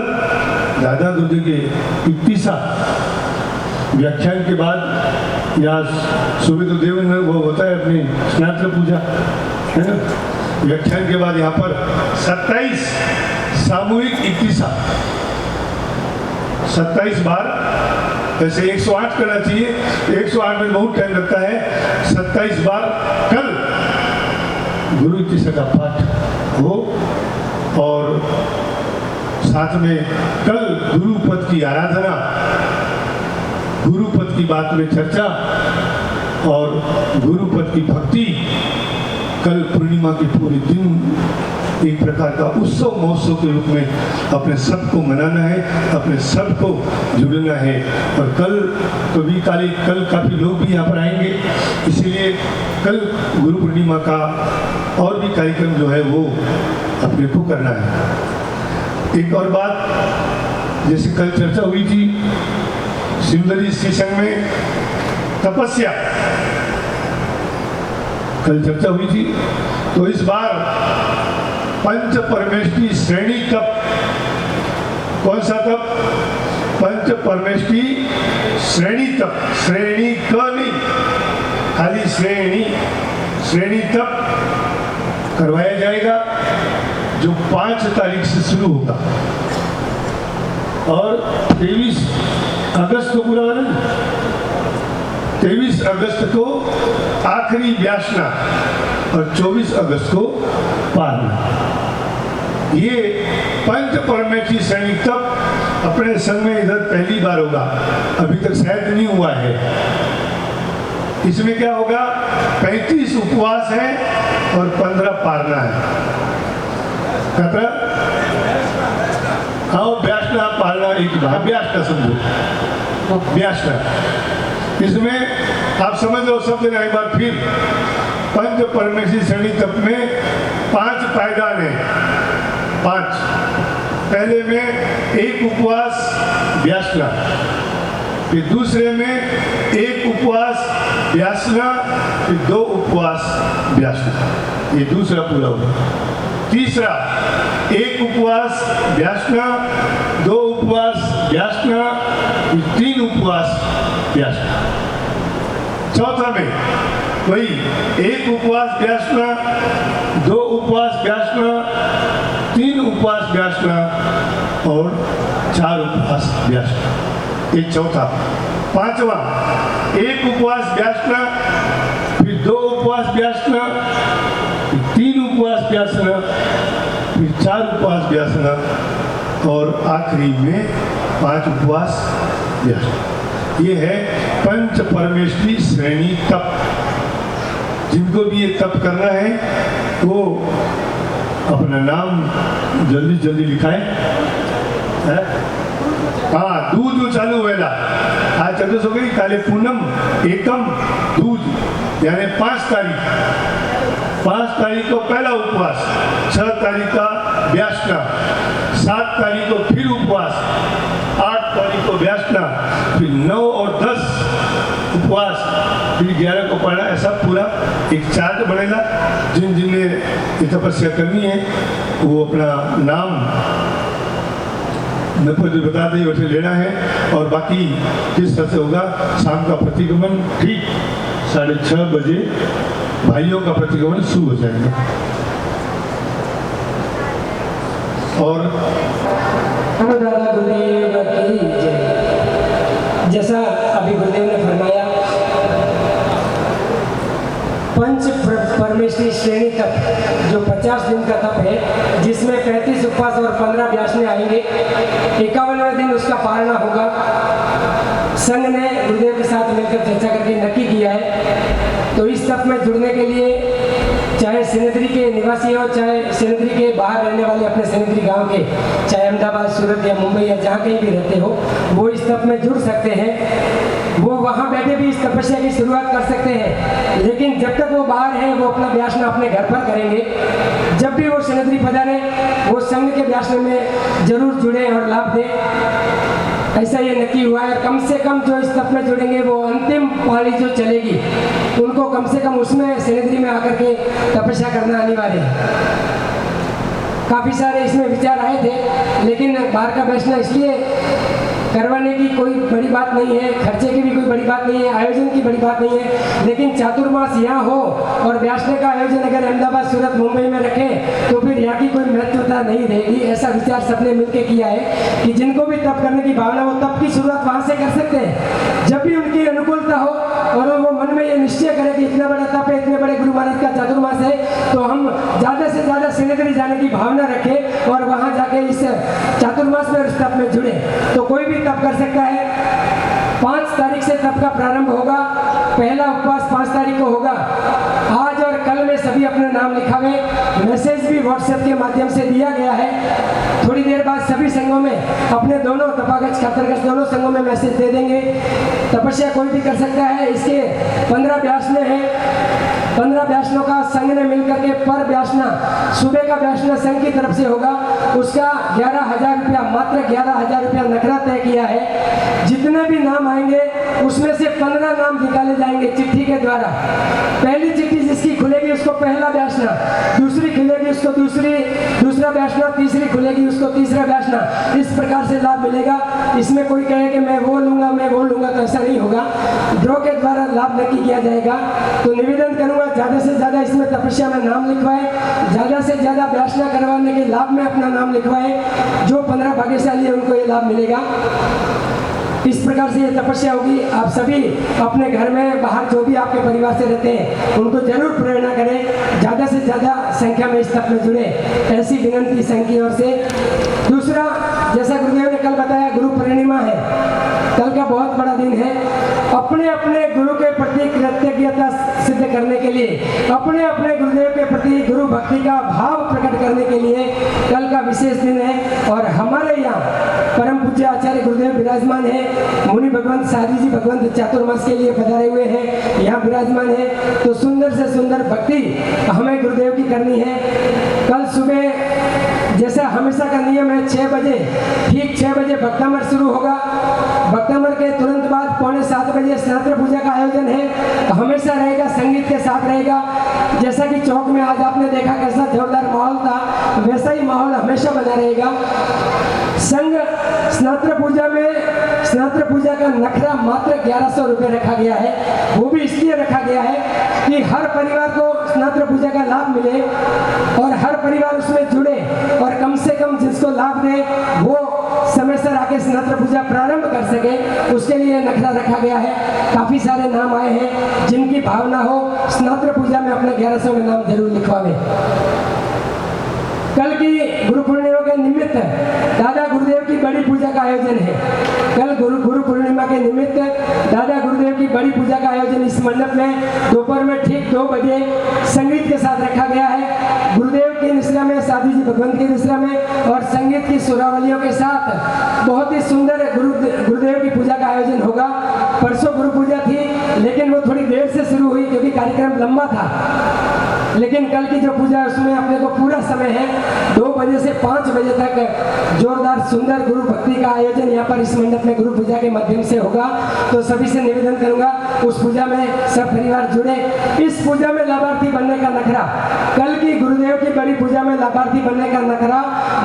दादा गुरुजी के 21 व्याख्यान के बाद या सुबह तो देव वो होता है अपनी स्नात्र पूजा, है ना, व्याख्यान के बाद यहाँ पर 27 सामूहिक 27 बार, ऐसे 108 करना चाहिए, 108 में बहुत टाइम लगता है। 27 बार कल गुरु 21 का पाठ हो और साथ में कल गुरुपद की आराधना, गुरुपद की बात में चर्चा और गुरुपद की भक्ति। कल पूर्णिमा के पूरे दिन एक प्रकार का उत्सव महोत्सव के रूप में अपने सबको मनाना है, अपने सबको जुड़ना है। और कल तो भी कल काफ़ी लोग भी यहाँ पर आएंगे, इसीलिए कल गुरु पूर्णिमा का और भी कार्यक्रम जो है वो अपने को करना है। एक और बात, जैसे कल चर्चा हुई थी सिंदरी श्री संघ में तपस्या, कल चर्चा हुई थी, तो इस बार पंच परमेष्ठी श्रेणी तप। कौन सा तप? पंच परमेष्ठी श्रेणी तप। श्रेणी क नहीं, खाली श्रेणी तप करवाया जाएगा, जो 5 तारीख से शुरू होगा और 23 अगस्त को पूरा होना, 23 अगस्त को आखिरी व्यासना और 24 अगस्त को पारना। ये पंच परमेष्ठी श्रेणी तप अपने संघ में इधर पहली बार होगा, अभी तक शायद नहीं हुआ है। इसमें क्या होगा, 35 उपवास है और 15 पारना है। कतरा हाँ, व्यासना पालना एक बार, व्यासना समझो, व्यासना। इसमें आप समझ लो सब जगह एक बार फिर, पंच परमेष्ठी श्रेणी तप में 5 पायदान है, 5। पहले में 1 उपवास व्यासना, फिर दूसरे में 1 उपवास व्यासना, फिर 2 उपवास व्यासना, ये दूसरा पूरा होगा। तीसरा 1 उपवास व्यासना, 2 उपवास व्यासना, 3 उपवास व्यासना। चौथा में वही 1 उपवास व्यासना, 2 उपवास व्यासना, 3 उपवास व्यासना और 4 उपवास व्यासना, ये चौथा। पांचवा 1 उपवास व्यासना, फिर 2 उपवास व्यासना, 3 उपवास व्यासना, फिर 4 उपवास व्यासना और आखिरी में 5 उपवास व्यासना। ये है पंच परमेष्ठी श्रेणी तप। जिनको भी ये तप करना है वो अपना नाम जल्दी जल्दी लिखाएं, हाँ दूध चालू हुएला आज 14 हो गई काले पूनम एकम दूध यानी 5 तारीख को पहला उपवास, 6 तारीख का व्यासना, 7 तारीख को फिर उपवास, 8 तारीख को व्यासना, फिर 9 और 10 उपवास, फिर 11 को पढ़ना। ऐसा पूरा एक चार्ट बनेगा। जिनने ये तपस्या करनी है वो अपना नाम नफर बता दें वैसे लेना है। और बाकी किस तरह से होगा, शाम का प्रतिगमन ठीक 6:30 बजे भाइयों का प्रतिगमन शुरू हो जाएगा। और अनुदाता गुरुदेव की जय। जैसा अभी गुरुदेव ने फरमाया, पंच परमेश्वरी श्रेणी तप जो 50 दिन का तप है, जिसमें 35 उपवास और 15 व्यासने आएंगे। 51वें दिन उसका पारणा होगा। संघ ने गुरुदेव के साथ मिलकर चर्चा करके नक्की किया है। तो इस तप में जुड़ने के लिए चाहे सिनेद्री के निवासी हो, चाहे सिनेद्री के बाहर रहने वाले अपने सिनेद्री गांव के, चाहे अहमदाबाद, सूरत या मुंबई या जहाँ कहीं भी रहते हो, वो इस तप में जुड़ सकते हैं। वो वहाँ बैठे भी इस तपस्या की शुरुआत कर सकते हैं। लेकिन जब तक वो बाहर हैं, वो अपना व्यासना अपने घर पर करेंगे। जब भी वो सिनेद्री पधारे, वो संघ के व्यासने में जरूर जुड़े और लाभ दें। ऐसा ये नक्की हुआ है। कम से कम जो इस तप में जुड़ेंगे, वो अंतिम पाली जो चलेगी, उनको कम से कम उसमें सिनेद्री में आकर के तपस्या करना अनिवार्य है। काफ़ी सारे इसमें विचार आए थे, लेकिन बाहर का बैठना इसलिए करवाने की कोई बड़ी बात नहीं है, खर्चे की भी कोई बड़ी बात नहीं है, आयोजन की बड़ी बात नहीं है। लेकिन चातुर्मास यहाँ हो और व्यासने का आयोजन अगर अहमदाबाद, सूरत, मुंबई में रखें तो फिर यहाँ की कोई महत्वता नहीं रहेगी। ऐसा विचार सबने मिलकर किया है कि जिनको भी तप करने की भावना, वो तप की शुरुआत वहाँ से कर सकते हैं जब भी उनकी अनुकूलता हो और वो मन में ये निश्चय करे कि इतना बड़ा तप है, इतने बड़े गुरु महाराज का चातुर्मास है, तो हम ज़्यादा से ज़्यादा सिनेद्री जाने की भावना रखें और वहाँ जाके इस चातुर्मास में उस तप में जुड़े। तो कोई भी तप कर सकता है। 5 तारीख से तप का प्रारंभ होगा। पहला उपवास 5 तारीख को होगा। आज और कल में सभी अपने नाम लिखावे। मैसेज भी व्हाट्सएप के माध्यम से दिया गया है। थोड़ी देर बाद सभी संघों में अपने दोनों तपागज, खतरगज दोनों संघों में मैसेज दे देंगे। तपस्या कोई भी कर सकता है। इसके 15 व्यासने हैं। 15 व्यासनों का संघ ने मिलकर के पर व्यासना, सुबह का व्यासना संघ की तरफ से होगा। उसका 11,000 रुपया, मात्र 11,000 रुपया नखरा तय किया है। जितने भी नाम आएंगे उसमें से 15 नाम निकाले जाएंगे चिट्ठी के द्वारा। पहली चिट्ठी जिसकी खुलेगी उसको पहला व्यासना, दूसरी खुलेगी उसको दूसरा व्यासना, तीसरी खुलेगी उसको तीसरा व्यासना। इस प्रकार से लाभ मिलेगा। इसमें कोई कहे कि मैं वो लूँगा, तो ऐसा नहीं होगा। ड्रॉ के द्वारा लाभ नक्की किया जाएगा। तो निवेदन करूँगा, ज़्यादा से ज़्यादा इसमें तपस्या में नाम लिखवाए, ज़्यादा से ज़्यादा व्यासना करवाने के लाभ में अपना नाम लिखवाए। जो 15 भाग्यशाली है उनको ये लाभ मिलेगा। इस प्रकार से ये तपस्या होगी। आप सभी अपने घर में, बाहर जो भी आपके परिवार से रहते हैं, उनको जरूर प्रेरणा करें, ज़्यादा से ज़्यादा संख्या में इस तप में जुड़े। ऐसी विनंती संघ की ओर से। दूसरा, जैसा गुरुदेव ने कल बताया, गुरु पूर्णिमा है। कल का बहुत बड़ा दिन है। अपने अपने गुरु के प्रति कृतज्ञता सिद्ध करने के लिए, अपने अपने गुरुदेव के प्रति गुरु भक्ति का भाव प्रकट करने के लिए कल का विशेष दिन है। और हमारे यहाँ परम पूज्य आचार्य गुरुदेव विराजमान है। मुनि भगवंत साधी जी भगवंत चातुर्मास के लिए पधारे हुए हैं, यहाँ विराजमान है। तो सुंदर से सुंदर भक्ति हमें गुरुदेव की करनी है। कल सुबह जैसा हमेशा का नियम है, 6 बजे, ठीक 6 बजे भक्तामर शुरू होगा। भक्तामर के तुरंत बाद 6:45 बजे स्नात्र पूजा का आयोजन है। हमेशा रहेगा, संगीत के साथ रहेगा। जैसा कि चौक में आज आपने देखा कैसा जोरदार माहौल था, वैसा ही माहौल हमेशा बना रहेगा। संघ स्नात्र पूजा का नखरा मात्र 1100 रुपये रखा गया है। वो भी इसलिए रखा गया है कि हर परिवार को स्नात्र पूजा का लाभ मिले और हर परिवार उसमें जुड़े, और कम से कम जिसको लाभ दे वो समय से आके स्नात्र पूजा प्रारंभ कर सके, उसके लिए नखरा रखा गया है। काफ़ी सारे नाम आए हैं। जिनकी भावना हो स्नात्र पूजा में अपने 1100 में नाम जरूर लिखवावे। कल की गुरु पूर्णिमा के निमित्त दादा गुरुदेव की बड़ी पूजा का आयोजन है। कल गुरु पूर्णिमा के निमित्त दादा गुरुदेव की बड़ी पूजा का आयोजन इस मंडप में दोपहर में ठीक 2 बजे संगीत के साथ रखा गया है। गुरुदेव की निश्रा में, साधु जी भगवंत की निश्रा में और संगीत की सुरावलियों के साथ बहुत ही सुंदर गुरुदेव की पूजा का आयोजन होगा। परसों गुरु पूजा थी, लेकिन वो थोड़ी देर से शुरू हुई क्योंकि कार्यक्रम लंबा था। लेकिन कल की जो पूजा है उसमें अपने को पूरा समय है, 2 बजे से 5 बजे तक जोरदार सुंदर गुरु भक्ति का आयोजन यहाँ पर इस मंडप में गुरु पूजा के माध्यम से होगा। तो सभी से निवेदन करूंगा उस पूजा में सब परिवार जुड़े। इस पूजा में लाभार्थी बनने का नखरा, कल की गुरुदेव की बड़ी पूजा में लाभार्थी बनने का नखरा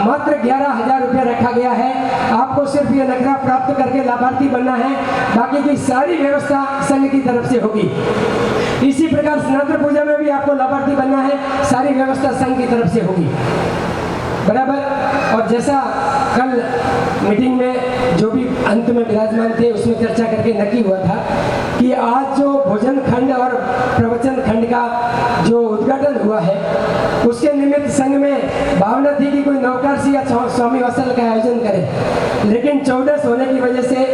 मात्र 11,000 रुपये रखा गया है। आपको सिर्फ ये नखरा प्राप्त करके लाभार्थी बनना है, बाकी की सारी व्यवस्था संघ की तरफ से होगी। इसी प्रकार स्नातक पूजा में भी आपको लाभार्थी बनना है, सारी व्यवस्था संघ की तरफ से होगी, बराबर। और जैसा कल मीटिंग में जो भी अंत में विराजमान थे उसमें चर्चा करके नक्की हुआ था कि आज जो भोजन खंड और प्रवचन खंड का जो उद्घाटन हुआ है उसके निमित्त संघ में भावना थी कि कोई नवकार्षी या स्वामी वात्सल्य का आयोजन करे, लेकिन 14 होने की वजह से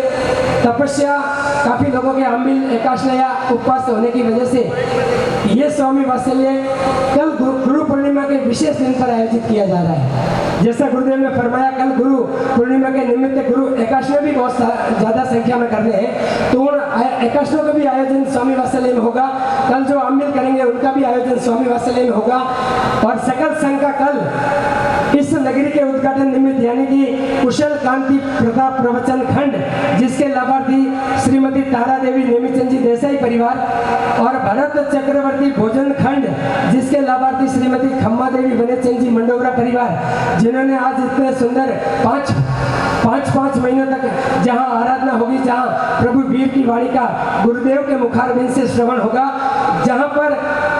तपस्या, काफी लोगों के अम्बिल एकादशी या उपवास होने की वजह से ये स्वामी वात्सल्य कल गुरु पूर्णिमा के विशेष दिन पर आयोजित किया जा रहा है। जैसा गुरुदेव ने फरमाया कल गुरु पूर्णिमा के निमित्त गुरु एकादशी भी बहुत ज्यादा संख्या में करने हैं, तो उन एकादशी का भी आयोजन स्वामी वात्सल्य में होगा। कल जो अम्बिल करेंगे उनका भी आयोजन स्वामी वात्सल्य में होगा। और सकल संघ का कल इस नगरी के उद्घाटन निमित्त यानी कि कुशल कांति प्रताप प्रवचन खंड, जिसके लाभार्थी श्रीमती तारा देवी नेमीचंद जी देसाई परिवार, और भरत चक्रवर्ती भोजन खंड, जिसके लाभार्थी श्रीमती खम्मा देवी वनेचंद जी मंडोरा परिवार, जिन्होंने आज इतने सुंदर पाँच महीनों तक जहां आराधना होगी, जहां प्रभु वीर की वाणी का गुरुदेव के मुखारबिंद से श्रवण होगा, जहां पर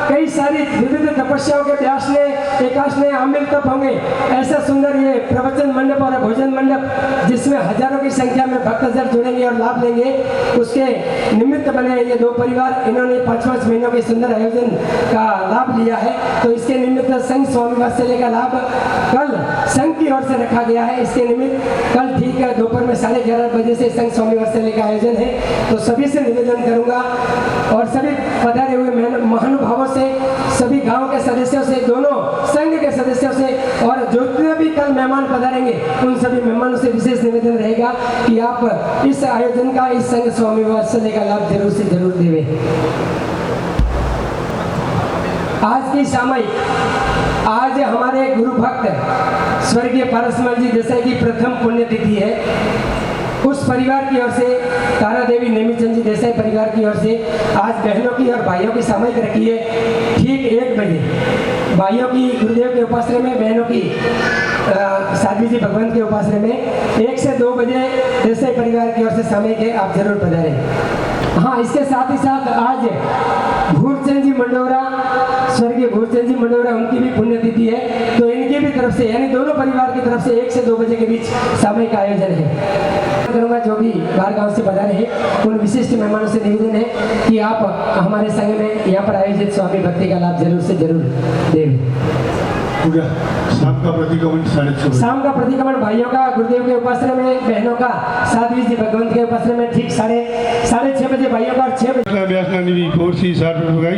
कई सारी विविध तपस्याओं के व्यास ने, एकादश ने, आमिल तप होंगे, ऐसा सुंदर ये प्रवचन मंडप और भोजन मंडप जिसमें हजारों की संख्या में भक्तजन जुड़ेंगे और लाभ लेंगे, उसके निमित्त बने ये 2 परिवार, इन्होंने 5 महीनों के सुंदर आयोजन का लाभ लिया है। तो इसके निमित्त संघ स्वामी वात्सल्य का लाभ कल संघ की ओर से रखा गया है। इसके निमित्त कल ठीक है दोपहर में 11:30 बजे से संघ स्वामी वात्सल्य का आयोजन है। तो सभी से निवेदन करूंगा और सभी पधारे हुए महानुभावों से, सभी गांव के सदस्यों से, दोनों संघ के सदस्यों से और जितने भी कल मेहमान पधारेंगे उन सभी मेहमानों से विशेष निवेदन रहेगा कि आप इस आयोजन का, इस संघ स्वामी वात्सल्य का लाभ जरूर से जरूर देवें। आज की सामयिक, आज हमारे गुरु भक्त स्वर्गीय पारसमल जी देसाई की प्रथम पुण्यतिथि है। उस परिवार की ओर से, तारा देवी नेमीचंद जी देसाई परिवार की ओर से आज बहनों की और भाइयों की सामयिक रखी है। ठीक 1 बजे भाइयों की गुरुदेव के उपासना में, बहनों की साध्वी जी भगवंत के उपासना में 1 से 2 बजे देसाई परिवार की ओर से सामयिक है, आप जरूर पधारें। हाँ, इसके साथ ही साथ आज भूरचंद जी मंडोरा, स्वर्गीय भूरचंद जी मंडोरा, उनकी भी पुण्यतिथि है। तो इनकी भी तरफ से, यानी दोनों परिवार की तरफ से 1 से 2 बजे के बीच सामयिक आयोजन है। करूँगा जो भी बाहर गांव से पधारे हैं उन विशिष्ट मेहमानों से निवेदन है कि आप हमारे संघ में यहाँ पर आयोजित स्वामी भक्ति का लाभ जरूर से जरूर दें। शाम का प्रतिक्रमण 6:30, शाम का प्रतिक्रमण भाइयों का गुरुदेव के उपासना में, बहनों का साध्वी जी भगवंत के उपासना में ठीक 6:30 बजे भाइयों का और 6 बजे અભ્યાસના કોર્સી 60 રૂપિયા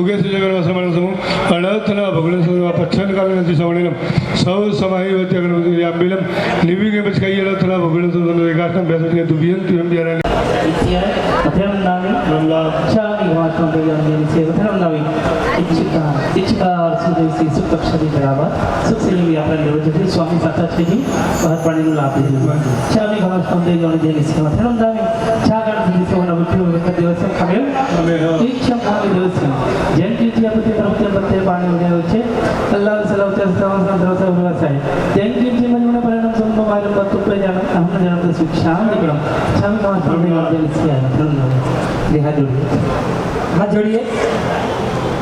ઉગે છે જગર વસમણ સમૂહ અનર્થના ભગવાન સમૂહ પચ્છન કાલે નથી સવણેલમ સૌ સમાહી વચ્ચે ગણપતિ આંબેલમ નિવિગે બચકાઈ અનર્થના ભગવાન સમૂહ એકાસ્તમ બેસટ કે દુબિયંતુ એમ બિયારા Maternal Navi, Chami Watan Bayan say Maternal Navi, Ichika Sudesi Sukakshadi Jarava, Suksili Yapan Lojati, Swami Satachiji, Paninu Lapi, Chami Watan Bayan Denis, Maternal Navi, Chagan is one of the two with the Diosam Kamil, each of the Diosam, Gently Yapati Pate Panu Deoche, Allah Salata Rosa, Gently Jimana Paranam Summa Batu Playan, Amana the Sukshan, Chami Watan Bayan. हाथ जोड़िए।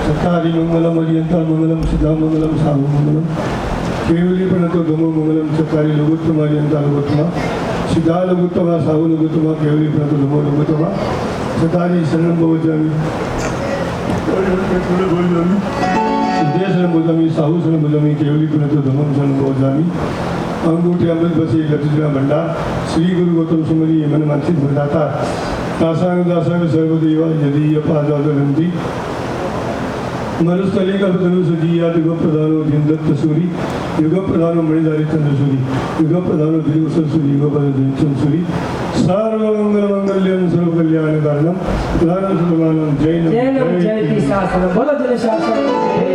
चक्कारी मंगलम अरियंता मंगलम सिद्धा मंगलम साहु मंगलम केवली प्रणतो धमो मंगलम चक्कारी लघुत्तम अरियंता लघुत्तम सिद्धा लघुत्तम साहु लघुत्तम केवली प्रणतो धमो लघुत्तम चक्कारी शरणम भवजामि દેશને મુદમી સાહુસને મુદમી કેવલી પુનત ધમન બોજામી અંગૂઠે અમૃત બસી લક્ષિતના ભંડાર શ્રી ગુરુ ગૌતમ સુમરી મન માનસિત ભંડાતા દાસાંગ દાસાંગ સર્વદેવા યદીય પાદાદનંતી મનુસ્થલી કલ્પતનુ સજીયાત યુગ પ્રધાનો ધીનદત્ત સૂરી યુગ પ્રધાનો મણિધારી ચંદ્રસૂરી યુગ પ્રધાનો ધીરુસર સૂરી યુગ પ્રધાનો ચંદ્રસૂરી સર્વમંગલ મંગલ્યમ સર્વ કલ્યાણ કારણમ પ્રધાન સર્વમાનમ જૈનમ જૈનમ જયતિ શાસનમ બોલો જય શાસન